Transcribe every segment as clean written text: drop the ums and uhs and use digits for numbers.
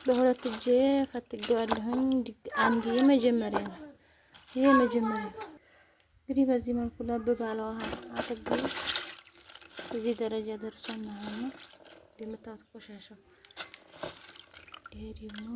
በሁለት እጄ ፈትጌዋለሁኝ። አንድ የመጀመሪያ ነው። ይሄ መጀመሪያ ነው። እንግዲህ በዚህ መልኩ ለብ ባለ ውሃ አጥቤ እዚህ ደረጃ ደርሷል ማለት ነው። የምታዩት ቆሻሻው ይሄ ደግሞ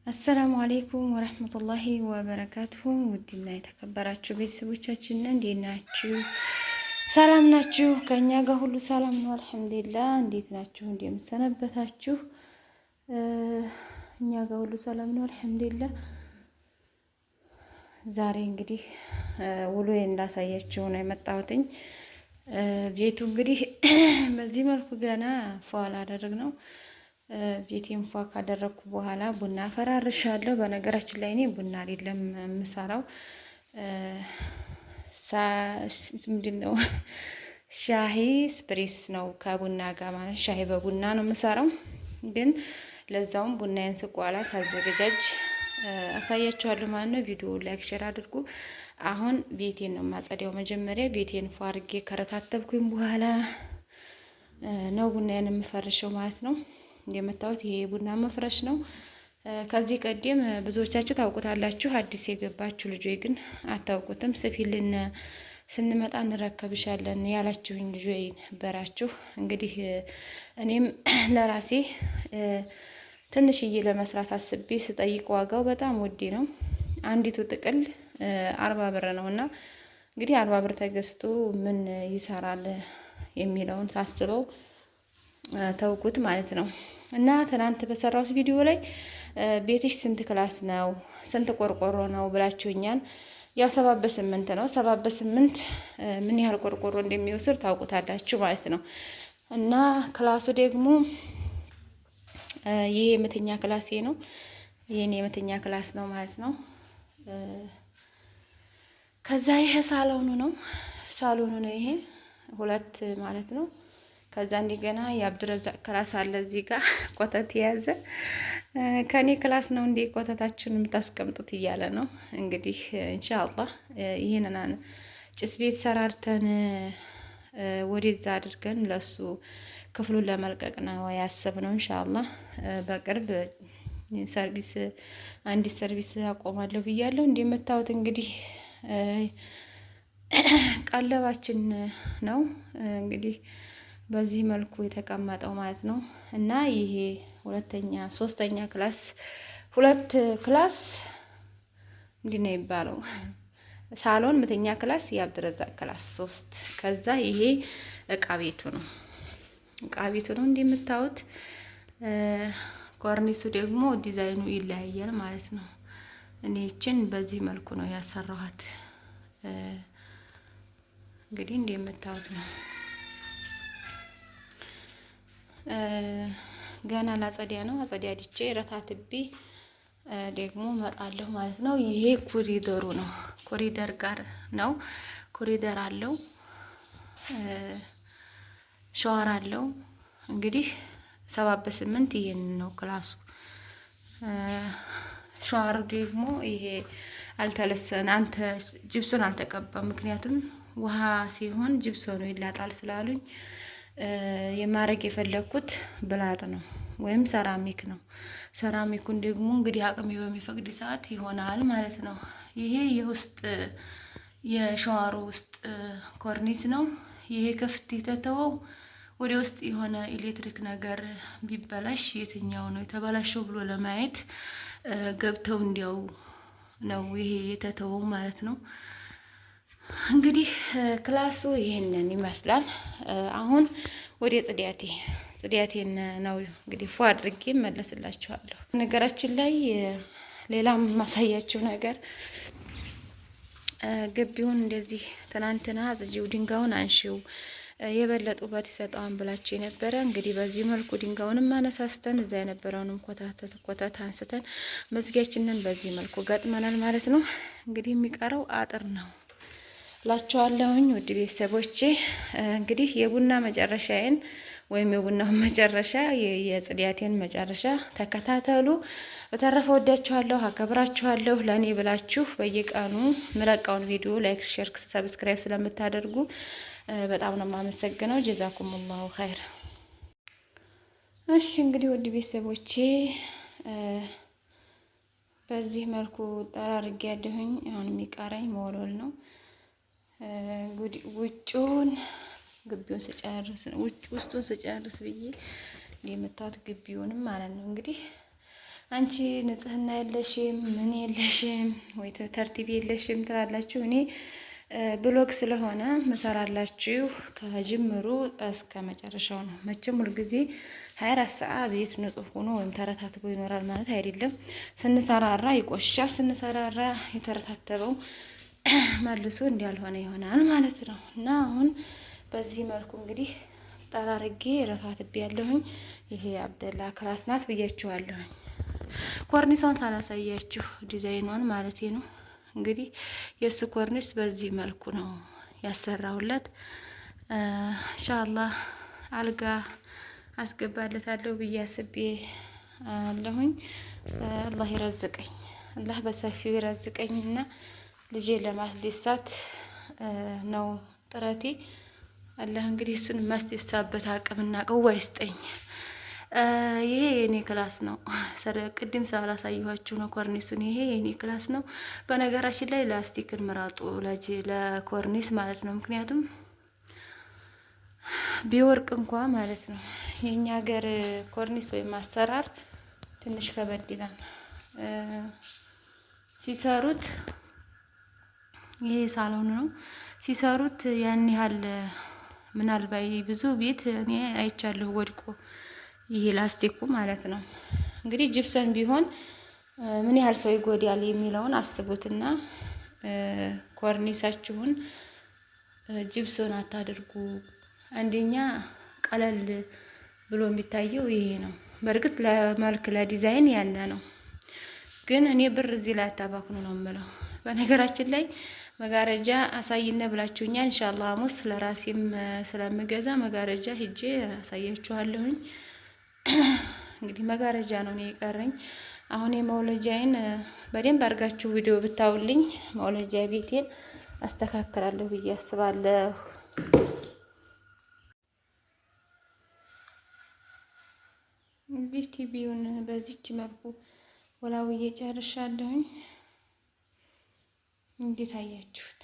አሰላሙ አሌይኩም ወረህመቱላሂ ወበረካቱሁ። ውድና የተከበራችሁ ቤተሰቦቻችን እንዴት ናችሁ? ሰላም ናችሁ? ከእኛ ጋር ሁሉ ሰላም ነው አልሐምዱሊላህ። እንዴት ናችሁ? እንደምሰነበታችሁ? እኛ ጋር ሁሉ ሰላም ነው አልሐምዱሊላህ። ዛሬ እንግዲህ ውሎዬን እንዳሳያችሁ ነው የመጣሁትኝ። ቤቱ እንግዲህ በዚህ መልኩ ገና ፏ አላደረግ ነው። ቤቴን ፏ ካደረኩ በኋላ ቡና አፈራርሻለሁ። በነገራችን ላይ እኔ ቡና አይደለም የምሰራው ምንድን ነው ሻሂ ስፕሬስ ነው ከቡና ጋር ማለት ሻሂ በቡና ነው የምሰራው። ግን ለዛውም ቡናዬን ስቋላ ሳዘገጃጅ አሳያችኋለሁ ማለት ነው። ቪዲዮ ላይክ ሼር አድርጉ። አሁን ቤቴን ነው የማጸዳው። መጀመሪያ ቤቴን ፏ አድርጌ ከረታተብኩኝ በኋላ ነው ቡናዬን የምፈርሸው ማለት ነው። እንደምታዩት ይሄ ቡና መፍረሽ ነው። ከዚህ ቀደም ብዙዎቻችሁ ታውቁታላችሁ። አዲስ የገባችሁ ልጆች ግን አታውቁትም። ስፊልን ስንመጣ እንረከብሻለን ያላችሁኝ ልጆች ነበራችሁ። እንግዲህ እኔም ለራሴ ትንሽዬ ለመስራት አስቤ ስጠይቅ ዋጋው በጣም ውድ ነው። አንዲቱ ጥቅል 40 ብር ነው እና እንግዲህ 40 ብር ተገዝቶ ምን ይሰራል የሚለውን ሳስበው ተውኩት ማለት ነው። እና ትናንት በሰራሁት ቪዲዮ ላይ ቤትሽ ስንት ክላስ ነው ስንት ቆርቆሮ ነው ብላችሁኛል። ያው 7/8 ነው። 7/8 ምን ያህል ቆርቆሮ እንደሚወስድ ታውቁታላችሁ ማለት ነው። እና ክላሱ ደግሞ ይሄ የመተኛ ክላሴ ነው። ይሄን የመተኛ ክላስ ነው ማለት ነው። ከዛ ይሄ ሳሎኑ ነው። ሳሎኑ ነው ይሄ 2 ማለት ነው። ከዛ እንደገና የአብዱረዛቅ ክላስ አለ እዚህ ጋር ኮተት የያዘ ከኔ ክላስ ነው እንዴ ኮተታችሁን የምታስቀምጡት እያለ ነው እንግዲህ ኢንሻአላህ። ይሄንን ጭስ ቤት ሰራርተን ወደዛ አድርገን ለሱ ክፍሉን ለመልቀቅ ነው ያሰብነው ኢንሻአላህ። በቅርብ ሰርቪስ አንዲት ሰርቪስ አቆማለሁ ብያለሁ። እንደምታዩት እንግዲህ ቀለባችን ነው እንግዲህ በዚህ መልኩ የተቀመጠው ማለት ነው። እና ይሄ 3ኛ ክላስ 2 ክላስ ምንድን ነው የሚባለው ሳሎን መተኛ ክላስ የአብዱረዛቅ ክላስ 3። ከዛ ይሄ እቃ ቤቱ ነው። እቃ ቤቱ ነው እንደምታዩት። ኮርኒሱ ደግሞ ዲዛይኑ ይለያያል ማለት ነው። እኔ እቺን በዚህ መልኩ ነው ያሰራኋት። እንግዲህ እንደምታዩት ነው። ገና ላጸዲያ ነው። አጸዲያድቼ ረታትቤ ደግሞ መጣለሁ ማለት ነው። ይሄ ኮሪደሩ ነው። ኮሪደር ጋር ነው። ኮሪደር አለው፣ ሻወር አለው። እንግዲህ 7/8 ይሄን ነው ክላሱ። ሻወር ደግሞ ይሄ አልተለሰነ ጅብሶን አልተቀባም። ምክንያቱም ውሃ ሲሆን ጅብሶኑ ይላጣል ስላሉኝ የማረግ የፈለኩት ብላጥ ነው ወይም ሰራሚክ ነው። ሰራሚኩን ደግሞ እንግዲህ አቅሜ በሚፈቅድ ሰዓት ይሆናል ማለት ነው። ይሄ የውስጥ የሸዋሩ ውስጥ ኮርኒስ ነው። ይሄ ክፍት የተተወው ወደ ውስጥ የሆነ ኤሌክትሪክ ነገር ቢበላሽ የትኛው ነው የተበላሸው ብሎ ለማየት ገብተው እንዲያው ነው ይሄ የተተወው ማለት ነው። እንግዲህ ክላሱ ይሄንን ይመስላል። አሁን ወደ ጽዳቴን ነው እንግዲህ ፏ አድርጌ መለስላችኋለሁ። ነገራችን ላይ ሌላም ማሳያችሁ ነገር ግቢውን እንደዚህ ትናንትና አጽጂው ድንጋዩን አንሺው የበለጠ ውበት ይሰጠዋል ብላችሁ የነበረ እንግዲህ በዚህ መልኩ ድንጋዩንም አነሳስተን እዛ የነበረውንም ኮተት አንስተን መዝጊያችንን በዚህ መልኩ ገጥመናል ማለት ነው። እንግዲህ የሚቀረው አጥር ነው ላችኋለሁኝ ውድ ቤተሰቦቼ። እንግዲህ የቡና መጨረሻዬን ወይም የቡናውን መጨረሻ የጽዳቴን መጨረሻ ተከታተሉ። በተረፈ ወዳችኋለሁ፣ አከብራችኋለሁ። ለእኔ ብላችሁ በየቀኑ ምለቃውን ቪዲዮ ላይክ፣ ሼር፣ ሰብስክራይብ ስለምታደርጉ በጣም ነው የማመሰግነው። ጀዛኩሙላሁ ኸይር። እሺ እንግዲህ ውድ ቤተሰቦቼ በዚህ መልኩ ጠራርጌ ያለሁኝ። አሁን የሚቀረኝ መወልወል ነው። ውጭውን ግቢውን ስጨርስ ውስጡን ስጨርስ ብዬ የመታወት ግቢውንም ማለት ነው። እንግዲህ አንቺ ንጽህና የለሽም ምን የለሽም ወይ ተርቲብ የለሽም ትላላችሁ። እኔ ብሎግ ስለሆነ መሰራላችሁ ከጅምሩ እስከ መጨረሻው ነው። መቼም ሁልጊዜ 24 ሰዓት ቤት ንጹህ ሆኖ ወይም ተረታትቦ ይኖራል ማለት አይደለም። ስንሰራራ ይቆሻል፣ ስንሰራራ የተረታተበው መልሶ እንዳልሆነ ይሆናል ማለት ነው። እና አሁን በዚህ መልኩ እንግዲህ ጠራርጌ ረታትቤ ያለሁኝ። ይሄ አብደላ ክላስ ናት ብያችኋለሁኝ። ኮርኒሷን ሳላሳያችሁ ዲዛይኗን ማለቴ ነው። እንግዲህ የእሱ ኮርኒስ በዚህ መልኩ ነው ያሰራሁለት። ኢንሻአላህ አልጋ አስገባለታለሁ ብዬ አስቤ አለሁኝ። አላህ ይረዝቀኝ፣ አላህ በሰፊው ይረዝቀኝና ልጄን ለማስደሳት ነው ጥረቴ። አላህ እንግዲህ እሱን ማስደሳበት አቅምና ቀዋ ይስጠኝ። ይሄ የኔ ክላስ ነው። ቅድም ሳላሳየኋችሁ ነው ኮርኒሱን። ይሄ የኔ ክላስ ነው። በነገራችን ላይ ላስቲክን ምራጡ ለኮርኒስ ማለት ነው። ምክንያቱም ቢወርቅ እንኳ ማለት ነው የኛ ሀገር ኮርኒስ ወይም አሰራር ትንሽ ከበድ ይላል ሲሰሩት። ይሄ ሳሎን ነው ሲሰሩት ያን ያህል ምናልባት ብዙ ቤት እኔ አይቻለሁ ወድቆ ይሄ ላስቲኩ ማለት ነው። እንግዲህ ጅብሰን ቢሆን ምን ያህል ሰው ይጎዳል የሚለውን አስቡትና ኮርኒሳችሁን ጅብሰን አታድርጉ። አንደኛ ቀለል ብሎ የሚታየው ይሄ ነው። በእርግጥ ለመልክ ለዲዛይን ያለ ነው፣ ግን እኔ ብር እዚህ ላይ አታባክኑ ነው የምለው። በነገራችን ላይ መጋረጃ አሳይነ ብላችሁኛል። ኢንሻአላህ ሐሙስ ለራሴም ስለምገዛ መጋረጃ ሂጄ አሳያችኋለሁኝ። እንግዲህ መጋረጃ ነው እኔ የቀረኝ። አሁን የመውለጃዬን በደንብ አድርጋችሁ ቪዲዮ ብታውልኝ መውለጃ ቤቴን አስተካክላለሁ ብዬ አስባለሁ። እንግዲህ ቲቪውን በዚች መልኩ ወላውዬ ጨርሻለሁኝ። እንዴት አያችሁት?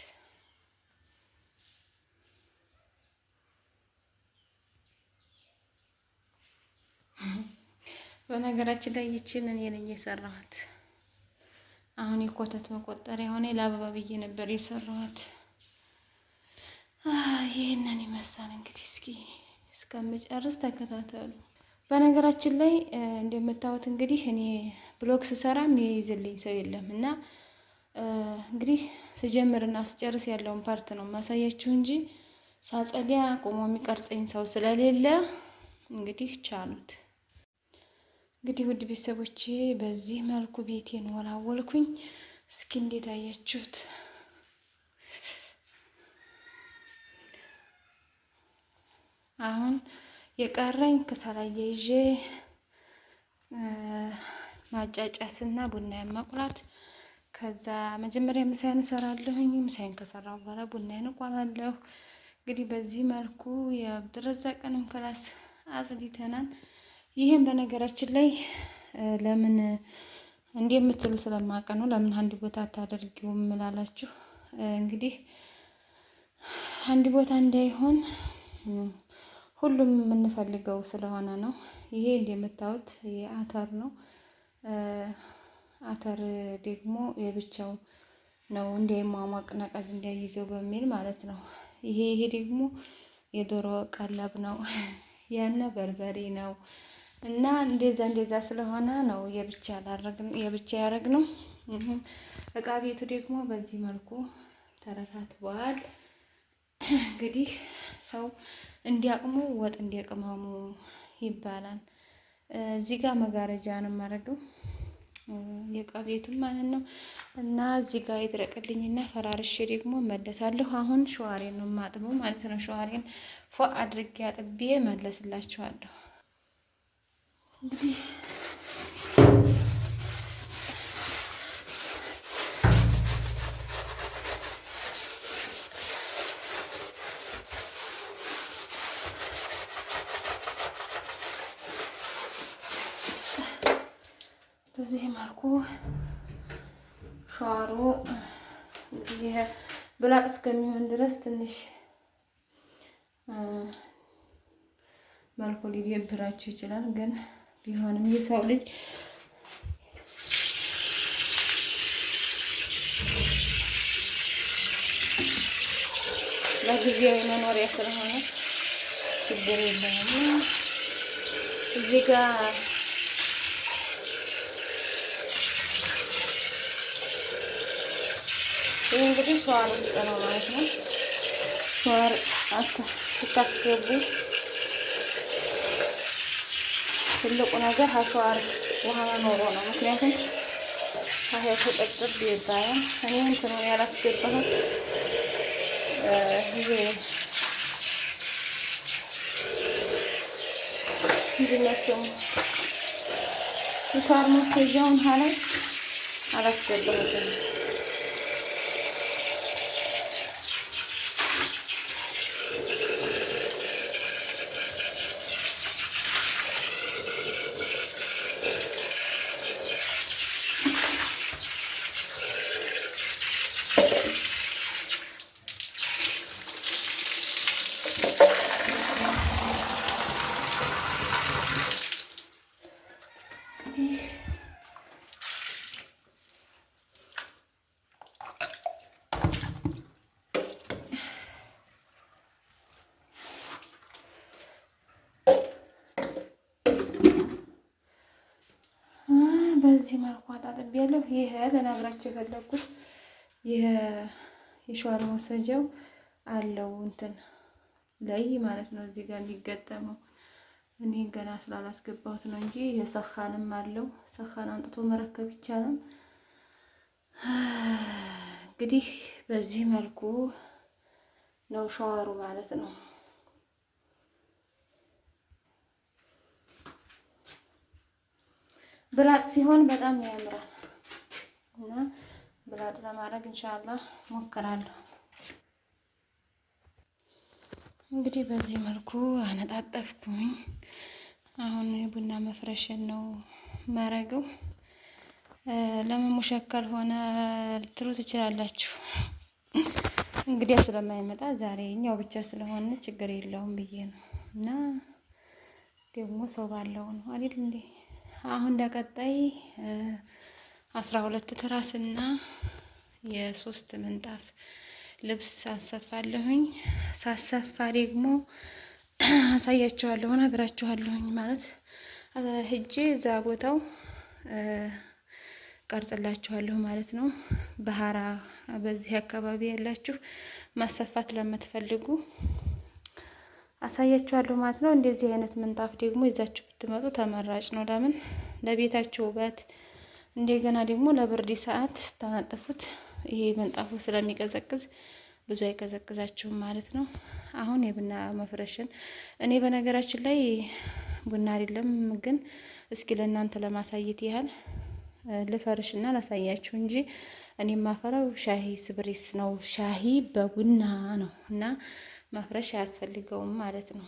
በነገራችን ላይ ይችን እኔ ነኝ የሰራኋት። አሁን የኮተት መቆጠሪያ ሆነ ለአበባ ብዬ ነበር የሰራኋት። ይሄንን ይመስላል እንግዲህ። እስኪ እስከምጨርስ ተከታተሉ። በነገራችን ላይ እንደምታዩት እንግዲህ እኔ ብሎግ ስሰራ የሚይዝልኝ ሰው የለም እና እንግዲህ ስጀምርና ስጨርስ ያለውን ፓርት ነው ማሳያችሁ እንጂ ሳጸሊያ ቆሞ የሚቀርጸኝ ሰው ስለሌለ እንግዲህ ቻሉት። እንግዲህ ውድ ቤተሰቦቼ በዚህ መልኩ ቤቴን ወላወልኩኝ። እስኪ እንዴት አያችሁት? አሁን የቀረኝ ከሰላየ ይዤ ማጫጫስና ቡና ማቁላት። ከዛ መጀመሪያ ምሳዬን እሰራለሁኝ። ምሳዬን ከሰራሁ በኋላ ቡናዬን እቆላለሁ። እንግዲህ በዚህ መልኩ የአብድረዛቅንም ክላስ አጽድተናል። ይህም በነገራችን ላይ ለምን እንደምትሉ ስለማውቅ ነው። ለምን አንድ ቦታ አታደርጊውም እላላችሁ። እንግዲህ አንድ ቦታ እንዳይሆን ሁሉም የምንፈልገው ስለሆነ ነው። ይሄ እንደምታዩት የአተር ነው። አተር ደግሞ የብቻው ነው እንዳይሟሟቅ ነቀዝ እንዳይይዘው በሚል ማለት ነው። ይሄ ደግሞ የዶሮ ቀለብ ነው። ያነ በርበሬ ነው። እና እንደዛ ስለሆነ ነው የብቻ ያደረግነው። እቃ ቤቱ ደግሞ በዚህ መልኩ ተረታትቧል። እንግዲህ ሰው እንዲያቅሙ ወጥ እንዲያቅመሙ ይባላል። እዚህ ጋር መጋረጃ ነው የማደርገው የእቃ ቤቱን ማለት ነው። እና እዚህ ጋር ይድረቅልኝና ፈራርሼ ደግሞ መለሳለሁ። አሁን ሸዋሬን ነው የማጥበው ማለት ነው። ሸዋሬን ፎ አድርጌ አጥቤ መለስላችኋለሁ። እንግዲህ በዚህ መልኩ ሸዋሮ እንግዲህ ብላጥ እስከሚሆን ድረስ ትንሽ መልኩ ሊደብራችሁ ይችላል። ግን ቢሆንም የሰው ልጅ ለጊዜያዊ መኖሪያ ስለሆነ ችግር የለውም። እዚህ ጋር ይህ እንግዲህ ሸዋር ውስጥ ነው ማለት ነው። ሸዋር ስታስገቡ ትልቁ ነገር ሸዋር ውሃ መኖሩ ነው። ምክንያቱም ውሃው ተጠጥብ ይባላል። እኔ እንትኑን ያላስገባሁት ይሄ እንዲነሱም ሸዋር ማስያዣውን ላይ አላስገባሁትም። በዚህ መልኩ አጣጥቤያለሁ። ይሄ ለነገራችሁ የፈለኩት ይሄ የሸዋር መውሰጃው አለው እንትን ላይ ማለት ነው። እዚህ ጋር እንዲገጠመው እኔ ገና ስላላስገባሁት ነው እንጂ ይሄ ሰኻንም አለው። ሰኻን አንጥቶ መረከብ ይቻላል። እንግዲህ በዚህ መልኩ ነው ሸዋሩ ማለት ነው። ብላጥ ሲሆን በጣም ያምራል እና ብላጥ ለማድረግ ኢንሻአላህ ሞክራለሁ። እንግዲህ በዚህ መልኩ አነጣጠፍኩኝ። አሁን ቡና መፍረሽን ነው ማረገው። ለመሞሸከል ሆነ ልትሉ ትችላላችሁ። እንግዲህ ስለማይመጣ ዛሬ እኛው ብቻ ስለሆነ ችግር የለውም ብዬ ነው። እና ደግሞ ሰው ባለው ነው አይደል እንዴ? አሁን እንደቀጣይ 12 ትራስና የሶስት ምንጣፍ ልብስ አሰፋለሁኝ። ሳሰፋ ደግሞ አሳያችኋለሁ፣ ነግራችኋለሁኝ ማለት ሂጄ እዛ ቦታው ቀርጽላችኋለሁ ማለት ነው። ባህራ በዚህ አካባቢ ያላችሁ ማሰፋት ለምትፈልጉ አሳያችኋለሁ ማለት ነው። እንደዚህ አይነት ምንጣፍ ደግሞ ይዛችሁ ብትመጡ ተመራጭ ነው። ለምን ለቤታችሁ ውበት፣ እንደገና ደግሞ ለብርድ ሰዓት ስታነጥፉት ይሄ ምንጣፉ ስለሚቀዘቅዝ ብዙ አይቀዘቅዛችሁም ማለት ነው። አሁን የቡና መፍረሽን እኔ በነገራችን ላይ ቡና አይደለም ግን እስኪ ለእናንተ ለማሳየት ያህል ልፈርሽና ላሳያችሁ እንጂ እኔ የማፈራው ሻሂ ስብሪስ ነው። ሻሂ በቡና ነው እና መፍረሽ አያስፈልገውም ማለት ነው።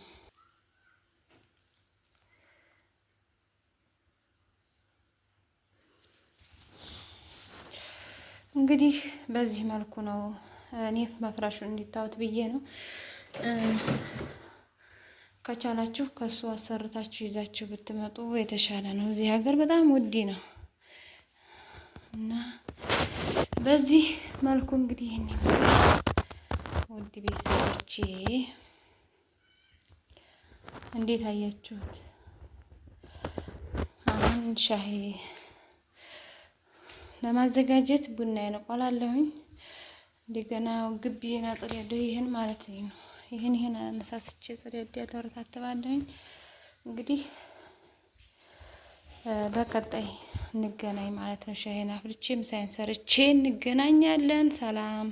እንግዲህ በዚህ መልኩ ነው እኔ መፍራሹን እንዲታዩት ብዬ ነው። ከቻላችሁ ከሱ አሰርታችሁ ይዛችሁ ብትመጡ የተሻለ ነው። እዚህ ሀገር በጣም ውድ ነው እና በዚህ መልኩ እንግዲህ ይህን ይመስላል። ውድ ቤተሰቦቼ እንዴት አያችሁት? አሁን ሻሂ ለማዘጋጀት ቡናዬን እቆላለሁኝ። እንደገና ግቢዬን አጽዳለሁ። ይሄን ማለት ነው። ይሄን አነሳስቼ አጽዳለሁ፣ እረታትባለሁኝ። እንግዲህ በቀጣይ እንገናኝ ማለት ነው። ሻሂን አፍልቼ ምሳዬን ሰርቼ እንገናኛለን። ሰላም